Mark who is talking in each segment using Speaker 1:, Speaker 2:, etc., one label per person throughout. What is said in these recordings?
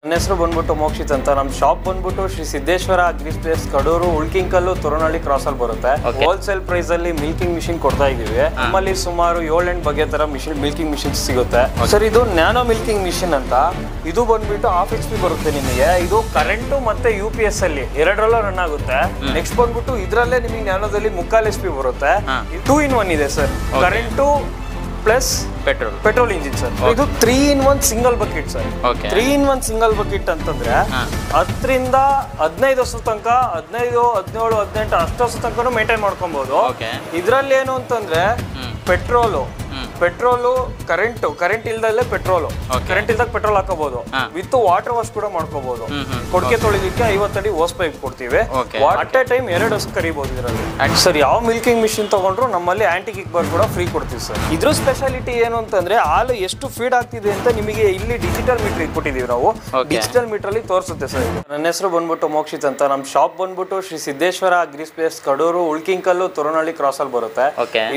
Speaker 1: ನನ್ನ ಹೆಸರು ಬಂದ್ಬಿಟ್ಟು ಮೋಕ್ಷಿತ್ ಅಂತ. ನಮ್ಮ ಶಾಪ್ ಬಂದ್ಬಿಟ್ಟು Shri Siddeshwara agri space Kadur Ulkinkallu Turanahalli cross ಅಲ್ಲಿ ಬರುತ್ತೆ. ಹೋಲ್ಸೇಲ್ ಪ್ರೈಸ್ ಅಲ್ಲಿ ಮಿಲ್ಕಿಂಗ್ ಮಿಷಿನ್ ಕೊಡ್ತಾ ಇದೀವಿ. ನಮ್ಮಲ್ಲಿ ಸುಮಾರು 7-8 ಬಗೆ ತರ ಮಿಲ್ಕಿಂಗ್ ಮಿಷಿನ್ ಸಿಗುತ್ತೆ ಸರ್. ಇದು ನ್ಯಾನೋ ಮಿಲ್ಕಿಂಗ್ ಮಿಷಿನ್ ಅಂತ. ಇದು ಬಂದ್ಬಿಟ್ಟು 1/2 HP ಬರುತ್ತೆ ನಿಮಗೆ. ಇದು ಕರೆಂಟು ಮತ್ತೆ UPS ಅಲ್ಲಿ ಎರಡರಲ್ಲೂ ರನ್ ಆಗುತ್ತೆ. ನೆಕ್ಸ್ಟ್ ಬಂದ್ಬಿಟ್ಟು ಇದ್ರಲ್ಲೇ ನಿಮಗೆ ನ್ಯಾನೋದಲ್ಲಿ 3/4 HP ಬರುತ್ತೆ. 2 in 1 ಇದೆ sir. Current plus petrol engine sir. ಇದು 3 in 1 single bucket sir. 3 in 1 single bucket ಅಂತಂದ್ರೆ 10ರಿಂದ 15 ವರ್ಷದ ತನಕ 15, 17, 18 ಅಷ್ಟು ವರ್ಷದ ತನಕ ಮೇಂಟೈನ್ ಮಾಡ್ಕೊಬಹುದು. ಇದ್ರಲ್ಲಿ ಏನು ಅಂತಂದ್ರೆ ಪೆಟ್ರೋಲು ಕರೆಂಟ್ ಇಲ್ದಲ್ಲೇ ಕರೆಂಟ್ ಇಲ್ದಾಗ ಪೆಟ್ರೋಲ್ ಹಾಕೋಬಹುದು. ವಿತ್ ವಾಟರ್ ವಾಶ್ ಕೂಡ ಮಾಡ್ಕೋಬಹುದು. ಕೊಡಕೆ ತೊಳಿಲಿಕ್ಕೆ 50 ಅಡಿ ಹೋಸ್ ಪೈಪ್ ಕೊಡ್ತೀವಿ. ಅಟ್ ಎ ಟೈಮ್ 2 ವರ್ಷ ಕರಿಬಹುದು ಇದರಲ್ಲಿ. ಸರ್ ಯಾವ ಮಿಲ್ಕಿಂಗ್ ಮಿಷಿನ್ ತಗೊಂಡ್ರು ನಮ್ಮಲ್ಲಿ ಆಂಟಿ ಕಿಕ್ ಬಾರ್ ಕೂಡ ಫ್ರೀ ಕೊಡ್ತೀವಿ ಸರ್. ಇದ್ರ ಸ್ಪೆಷಾಲಿಟಿ ಏನು ಅಂತಂದ್ರೆ ಹಾಲು ಎಷ್ಟು ಫೀಡ್ ಆಗ್ತಿದೆ ಅಂತ ನಿಮಗೆ ಇಲ್ಲಿ ಡಿಜಿಟಲ್ ಮೀಟರ್ ಇಟ್ಬಿಟ್ಟಿದೀವಿ ನಾವು. ಡಿಜಿಟಲ್ ಮೀಟರ್ ಅಲ್ಲಿ ತೋರಿಸುತ್ತೆ ಸರ್. ನನ್ನ ಹೆಸರು ಬಂದ್ಬಿಟ್ಟು ಮೋಕ್ಷಿತ್ ಅಂತ. ನಮ್ಮ ಶಾಪ್ ಬಂದ್ಬಿಟ್ಟು Shri Siddeshwara agri space Kadur Ulkinkallu Turanahalli cross ಅಲ್ಲಿ ಬರುತ್ತೆ.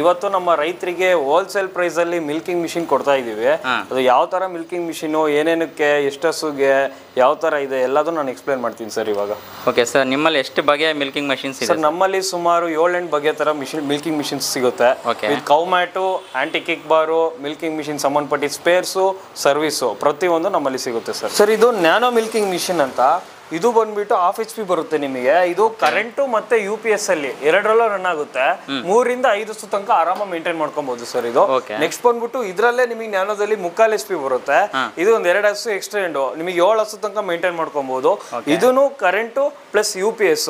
Speaker 1: ಇವತ್ತು ನಮ್ಮ ರೈತರಿಗೆ ಹೋಲ್ಸೇಲ್ ಪ್ರೈಸ್ ಅಲ್ಲಿ ಮಿಲ್ಕಿಂಗ್ ಮಿಷಿನ್ ಕೊಡ್ತಾ ಇದೀವಿ. ಅದು ಯಾವ ತರ ಮಿಲ್ಕಿಂಗ್ ಮಿಷಿನ್, ಏನೇನಕ್ಕೆ, ಎಷ್ಟು ಹಸುಗೆ, ಯಾವ ತರ ಇದೆ ಎಲ್ಲದೂ ನಾನು ಎಕ್ಸ್ಪ್ಲೇನ್ ಮಾಡ್ತೀನಿ ಸರ್ ಇವಾಗ.
Speaker 2: ಓಕೆ ಸರ್, ನಿಮ್ಮಲ್ಲಿ ಎಷ್ಟು ಬಗೆಯ ಮಿಲ್ಕಿಂಗ್ ಮಷಿನ್ಸ್ ಇದೆ?
Speaker 1: ಸರ್ ನಮ್ಮಲ್ಲಿ ಸುಮಾರು 7-8 ಬಗೆ ತರ ಮಿಲ್ಕಿಂಗ್ ಮಿಷಿನ್ಸ್ ಸಿಗುತ್ತೆ. ಕೌ ಮ್ಯಾಟು, ಆಂಟಿ ಕಿಕ್ ಬಾರು, ಮಿಲ್ಕಿಂಗ್ ಮಿಷಿನ್ ಸಂಬಂಧಪಟ್ಟ ಸ್ಪೇರ್ಸು, ಸರ್ವಿಸು ಪ್ರತಿಯೊಂದು ನಮ್ಮಲ್ಲಿ ಸಿಗುತ್ತೆ ಸರ್. ಸರ್ ಇದು ನ್ಯಾನೋ ಮಿಲ್ಕಿಂಗ್ ಮಿಷಿನ್ ಅಂತ. ಇದು ಬಂದ್ಬಿಟ್ಟು 1/2 HP ಬರುತ್ತೆ ನಿಮಗೆ. ಇದು ಕರೆಂಟು ಮತ್ತೆ UPS ಅಲ್ಲಿ ಎರಡರಲ್ಲೂ ರನ್ ಆಗುತ್ತೆ. 3ರಿಂದ 5 ವರ್ಷದ ತನಕ ಆರಾಮ ಮೇಂಟೈನ್ ಮಾಡ್ಕೊಬಹುದು ಸರ್ ಇದು. ನೆಕ್ಸ್ಟ್ ಬಂದ್ಬಿಟ್ಟು ಇದ್ರಲ್ಲೇ ನಿಮಗೆ ನ್ಯಾನೋದಲ್ಲಿ 3/4 HP ಬರುತ್ತೆ. ಇದು ಒಂದ್ 2 ಹಸು ಎಕ್ಸ್ಟೆಂಡ್ ನಿಮಗೆ 7 ಹಸು ತನಕ ಮೇಂಟೈನ್ ಮಾಡ್ಕೊಬಹುದು. ಇದನ್ನು ಕರೆಂಟು ಪ್ಲಸ್ UPS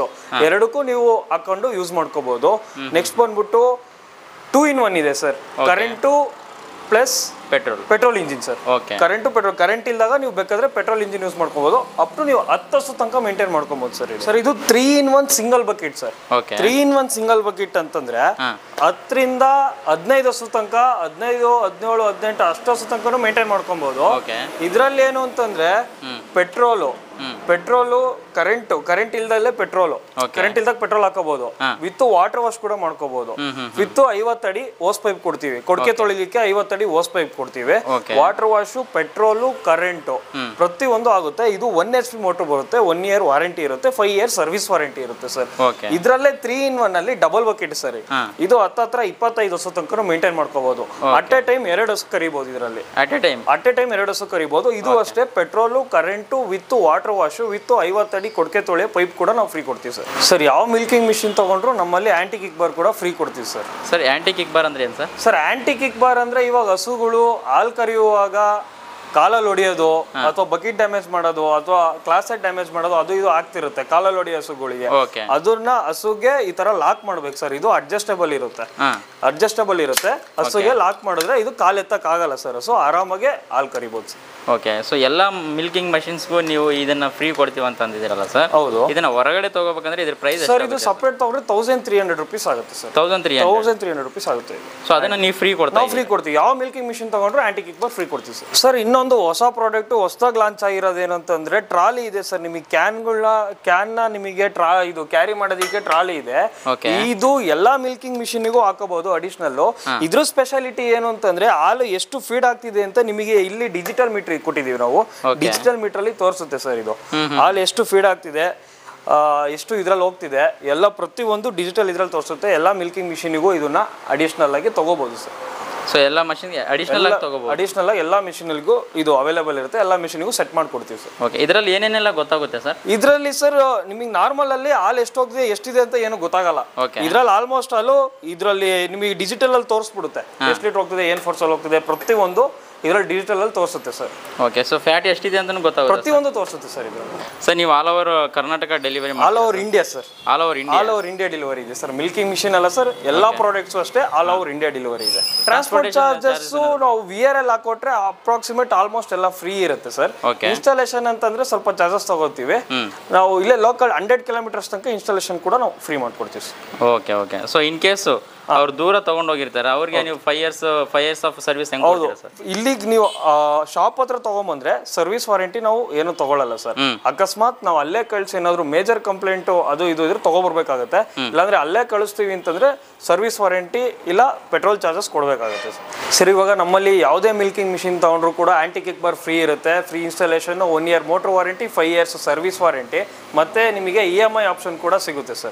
Speaker 1: ಎರಡಕ್ಕೂ ನೀವು ಹಾಕೊಂಡು ಯೂಸ್ ಮಾಡ್ಕೋಬಹುದು. ನೆಕ್ಸ್ಟ್ ಬಂದ್ಬಿಟ್ಟು 2 in 1 ಇದೆ sir. Current plus petrol engine sir. Current ಇಲ್ದಾಗ ನೀವು ಬೇಕಾದ್ರೆ ಪೆಟ್ರೋಲ್ ಇಂಜಿನ್ ಯೂಸ್ ಮಾಡ್ಕೋಬಹುದು. ಅಪ್ ಟು ನೀವು 10 ವರ್ಷ ತನಕ ಮೇಂಟೈನ್ ಮಾಡ್ಕೋಬಹುದು ಸರ್. ಸರ್ ಇದು 3 in 1 single bucket sir. 3 in 1 single bucket ಅಂತಂದ್ರೆ 10ರಿಂದ 15 ವರ್ಷದ ತನಕ 15, 17, 18 ಅಷ್ಟು ವರ್ಷದ ತನಕ ಮೇಂಟೈನ್ ಮಾಡ್ಕೊಬಹುದು. ಇದ್ರಲ್ಲಿ ಏನು ಅಂತಂದ್ರೆ ಪೆಟ್ರೋಲು ಕರೆಂಟ್ ಇಲ್ದಲ್ಲೇ ಕರೆಂಟ್ ಇಲ್ದಾಗ ಪೆಟ್ರೋಲ್ ಹಾಕೋಬಹುದು. ವಿತ್ ವಾಟರ್ ವಾಶ್ ಕೂಡ ಮಾಡ್ಕೋಬಹುದು. ವಿತ್ 50 ಅಡಿ ಹೋಸ್ ಪೈಪ್ ಕೊಡ್ತೀವಿ. ಕೊಡಕೆ ತೊಳಿಲಿಕ್ಕೆ 50 ಅಡಿ ಹೋಸ್ ಪೈಪ್ ಕೊಡ್ತೀವಿ. ವಾಟರ್ ವಾಶ್, ಪೆಟ್ರೋಲು, ಕರೆಂಟು ಪ್ರತಿಯೊಂದು ಆಗುತ್ತೆ. ಇದು 1 HP ಮೋಟರ್ ಬರುತ್ತೆ. 1 year ವಾರಂಟಿ ಇರುತ್ತೆ. 5 year ಸರ್ವಿಸ್ ವಾರಂಟಿ ಇರುತ್ತೆ ಸರ್. ಇದ್ರಲ್ಲೇ 3 in 1 ಅಲ್ಲಿ ಡಬಲ್ ಬಕೆಟ್ ಸರ್. ಇದು ಹತ್ರ 25 ವರ್ಷ ತನಕ ಮೇಂಟೈನ್ ಮಾಡ್ಕೋಬಹುದು. ಅಟ್ ಎ ಟೈಮ್ 2 ವರ್ಷ ಕರಿಬಹುದು. ಇದರಲ್ಲಿ ಅಟ್ ಎ ಟೈಮ್ 2 ವರ್ಷ ಕರಿಬಹುದು. ಇದು ಅಷ್ಟೇ petrol, current with water wash with 50 ಅಡಿ ಕೊಡಕೆ ತೊಳೆ ಪೈಪ್ ಕೂಡ ನಾವು ಫ್ರೀ ಕೊಡ್ತೀವಿ ಸರ್. ಸರ್ ಯಾವ ಮಿಲ್ಕಿಂಗ್ ಮಿಷಿನ್ ತಗೊಂಡ್ರು ನಮ್ಮಲ್ಲಿ ಆಂಟಿ ಕಿಕ್ ಬಾರ್ ಕೂಡ ಫ್ರೀ ಕೊಡ್ತೀವಿ sir.
Speaker 2: Sir anti kick bar ಅಂದ್ರೆ ಏನು sir?
Speaker 1: Sir anti kick bar ಅಂದ್ರೆ ಇವಾಗ ಹಸುಗಳು ಹಾಲು ಕರೆಯುವಾಗ ಕಾಲಲ್ಲಿ ಹೊಡಿಯೋದು ಅಥವಾ ಬಕೆಟ್ ಡ್ಯಾಮೇಜ್ ಮಾಡೋದು ಅಥವಾ ಕ್ಲಾಸೆಟ್ ಡ್ಯಾಮೇಜ್ ಮಾಡೋದು ಅದು ಇದು ಆಗ್ತಿರುತ್ತೆ ಕಾಲಲ್ಲಿ ಹೊಡಿಯೋ ಹಸುಗಳಿಗೆ. ಅದನ್ನ ಹಸುಗೆ ಈ ತರ ಲಾಕ್ ಮಾಡ್ಬೇಕು ಸರ್. ಇದು ಅಡ್ಜಸ್ಟಬಲ್ ಇರುತ್ತೆ. ಹಸುಗೆ ಲಾಕ್ ಮಾಡಿದ್ರೆ ಇದು ಕಾಲ್ ಎತ್ತಕ್ ಆಗಲ್ಲ ಸರ್. ಹಸು ಆರಾಮಾಗಿ ಹಾಲು ಕರಿಬಹುದು ಸರ್.
Speaker 2: ಓಕೆ, ಸೊ ಎಲ್ಲ ಮಿಲ್ಕಿಂಗ್ ಮಷಿನ್ಸ್ಗೂ ನೀವು ಇದನ್ನ ಫ್ರೀ ಕೊಡ್ತೀವಿ ಅಂತ ಅಂದಿದ್ದೀರಲ್ಲ ಸರ್?
Speaker 1: ಹೌದು.
Speaker 2: ಇದನ್ನ ಹೊರಗಡೆ ತಗೋಬೇಕಂದ್ರೆ ಇದ್ರ ಪ್ರೈಸ್
Speaker 1: ಸರ್ ಇದು ಸಪರೇಟ್ ತಗೊಂಡ್ರೆ 1300 rupees ಆಗುತ್ತೆ ಸರ್. 1300 rupees ಆಗುತ್ತೆ.
Speaker 2: ಸೊ ಅದನ್ನ ನೀವು ಫ್ರೀ
Speaker 1: ಕೊಡ್ತೀವಿ. ಯಾವ ಮಿಲ್ಕಿಂಗ್ ಮಿಷಿನ್ ತಗೊಂಡ್ರು ಆಂಟಿ ಕಿಕ್ ಬಾರ್ ಫ್ರೀ ಕೊಡ್ತೀವಿ ಸರ್. ಸರ್ ಇನ್ನೊಂದು ಹೊಸ ಪ್ರಾಡಕ್ಟ್ ಹೊಸದಾಗಿ ಲಾಂಚ್ ಆಗಿರೋದು ಏನಂತಂದ್ರೆ ಟ್ರಾಲಿ ಇದೆ ಸರ್. ನಿಮಗೆ ಕ್ಯಾನ್ ನಿಮಗೆ ಇದು ಕ್ಯಾರಿ ಮಾಡೋದಕ್ಕೆ ಟ್ರಾಲಿ ಇದೆ. ಇದು ಎಲ್ಲಾ ಮಿಲ್ಕಿಂಗ್ ಮಿಷಿನ್ಗೂ ಹಾಕೋಬಹುದು ಅಡಿಷನಲ್. ಇದ್ರ ಸ್ಪೆಷಾಲಿಟಿ ಏನು ಅಂತಂದ್ರೆ ಹಾಲು ಎಷ್ಟು ಫೀಡ್ ಆಗ್ತಿದೆ ಅಂತ ನಿಮಗೆ ಇಲ್ಲಿ ಡಿಜಿಟಲ್ ಮೀಟರ್ ಕೊಟ್ಟಿದೀವಿ ನಾವು. ಡಿಜಿಟಲ್ ಮೀಟರ್ ಅಲ್ಲಿ ತೋರಿಸುತ್ತೆ ಸರ್. ಇದು ಹಾಲು ಎಷ್ಟು ಫೀಡ್ ಆಗ್ತಿದೆ, ಎಷ್ಟು ಇದ್ರಲ್ಲಿ ಹೋಗ್ತಿದೆ ಎಲ್ಲ ಪ್ರತಿಯೊಂದು ಡಿಜಿಟಲ್ ಇದ್ರಲ್ಲಿ ತೋರಿಸುತ್ತೆ. ಎಲ್ಲ ಮಿಲ್ಕಿಂಗ್ ಮಿಷಿನಿಗೂ ಇದನ್ನ ಅಡಿಷನಲ್ ಆಗಿ ತಗೋಬಹುದು ಸರ್.
Speaker 2: ಸೊ ಎಲ್ಲ ಮಷಿನ್ ಅಡಿಷನಲ್
Speaker 1: ಆಗಿ ಎಲ್ಲ ಮಿಷಿನ್ಗೂ ಇದು ಅವೈಲೇಬಲ್ ಇರುತ್ತೆ. ಎಲ್ಲ ಮಿಷಿನ್ಗೂ ಸೆಟ್ ಮಾಡ್ಕೊಡ್ತೀವಿ ಸರ್.
Speaker 2: ಓಕೆ, ಇದರಲ್ಲಿ ಏನೇನೆಲ್ಲ ಗೊತ್ತಾಗುತ್ತೆ ಸರ್?
Speaker 1: ಇದರಲ್ಲಿ ಸರ್ ನಿಮಗೆ ನಾರ್ಮಲ್ ಅಲ್ಲಿ ಹಾಲು ಎಷ್ಟು ಹೋಗ್ತಿದೆ ಎಷ್ಟಿದೆ ಅಂತ ಏನು ಗೊತ್ತಾಗಲ್ಲ. ಇದ್ರಲ್ಲಿ ಆಲ್ಮೋಸ್ಟ್ ಹಾಲು ಇದರಲ್ಲಿ ನಿಮಗೆ ಡಿಜಿಟಲ್ ಅಲ್ಲಿ ತೋರಿಸ್ಬಿಡುತ್ತೆ. ಎಷ್ಟು ಲೀಟರ್ ಹೋಗ್ತಿದೆ, ಏನ್ ಫೋರ್ಸ್ ಅಲ್ಲಿ ಹೋಗ್ತಿದೆ ಪ್ರತಿಯೊಂದು ಇದರಲ್ಲಿ ಡಿಜಿಟಲ್ ಅಲ್ಲಿ ತೋರಿಸುತ್ತೆ ಸರ್.
Speaker 2: ಓಕೆ, ಸೊ ಫ್ಯಾಟ್ ಎಷ್ಟಿದೆ ಅಂತ ಗೊತ್ತಾಗುತ್ತೆ.
Speaker 1: ಪ್ರತಿಯೊಂದು ತೋರಿಸುತ್ತೆ ಸರ್. ಇದು
Speaker 2: ಸರ್ ನೀವು all over Karnataka delivery?
Speaker 1: All over India sir.
Speaker 2: All over
Speaker 1: India delivery ಇದೆ ಸರ್. ಮಿಲ್ಕಿಂಗ್ ಮಿಷಿನ್ ಅಲ್ಲ ಸರ್, ಎಲ್ಲಾ ಪ್ರಾಡಕ್ಟ್ಸ್ ಅಷ್ಟೇ ಆಲ್ ಓವರ್ ಇಂಡಿಯಾ ಡೆಲಿವರಿ ಇದೆ. ಟ್ರಾನ್ಸ್ಪೋರ್ಟ್ ಚಾರ್ಜಸ್ ನಾವು VRL ಹಾಕೊಟ್ರೆ ಅಪ್ರಾಕ್ಸಿಮೇಟ್ ಆಲ್ಮೋಸ್ಟ್ ಎಲ್ಲ ಫ್ರೀ ಇರುತ್ತೆ ಸರ್. ಇನ್ಸ್ಟಾಲೇಷನ್ ಅಂತಂದ್ರೆ ಸ್ವಲ್ಪ ಚಾರ್ಜಸ್ ತಗೋತೀವಿ ನಾವು. ಇಲ್ಲೇ ಲೋಕಲ್ 100 kilometers ತನಕ ಇನ್ಸ್ಟಾಲೇಷನ್ ಕೂಡ ನಾವು ಫ್ರೀ ಮಾಡ್ಕೊಡ್ತೀವಿ sir.
Speaker 2: Okay, so in case ಅವ್ರು ದೂರ ತಗೊಂಡೋಗಿರ್ತಾರೆ, ಅವ್ರಿಗೆ ನೀವು 5 years ಆಫ್ ಸರ್ವಿಸ್ ಹೆಂಗೆ ಕೊಡ್ತೀರಾ ಸರ್?
Speaker 1: ಇಲ್ಲಿಗೆ ನೀವು ಶಾಪ್ ಹತ್ರ ತಗೊಂಬಂದ್ರೆ ಸರ್ವಿಸ್ ವಾರಂಟಿ ನಾವು ಏನು ತಗೊಳ್ಳಲ್ಲ ಸರ್. ಅಕಸ್ಮಾತ್ ನಾವು ಅಲ್ಲೇ ಕಳಿಸಿ ಏನಾದ್ರು ಮೇಜರ್ ಕಂಪ್ಲೇಂಟು ಅದು ಇದು ಇದ್ರೆ ತಗೋಬರ್ಬೇಕಾಗತ್ತೆ. ಇಲ್ಲಾಂದ್ರೆ ಅಲ್ಲೇ ಕಳಿಸ್ತೀವಿ ಅಂತಂದ್ರೆ ಸರ್ವಿಸ್ ವಾರಂಟಿ ಇಲ್ಲ ಪೆಟ್ರೋಲ್ ಚಾರ್ಜಸ್ ಕೊಡಬೇಕಾಗುತ್ತೆ ಸರ್. ಸರ್ ಇವಾಗ ನಮ್ಮಲ್ಲಿ ಯಾವುದೇ ಮಿಲ್ಕಿಂಗ್ ಮಿಷಿನ್ ತಗೊಂಡ್ರು ಕೂಡ ಆಂಟಿ ಕಿಕ್ ಬಾರ್ ಫ್ರೀ ಇರುತ್ತೆ. Free installation, 1 year motor warranty, 5 years service warranty, ಮತ್ತೆ ನಿಮಗೆ EMI ಆಪ್ಷನ್ ಕೂಡ ಸಿಗುತ್ತೆ ಸರ್.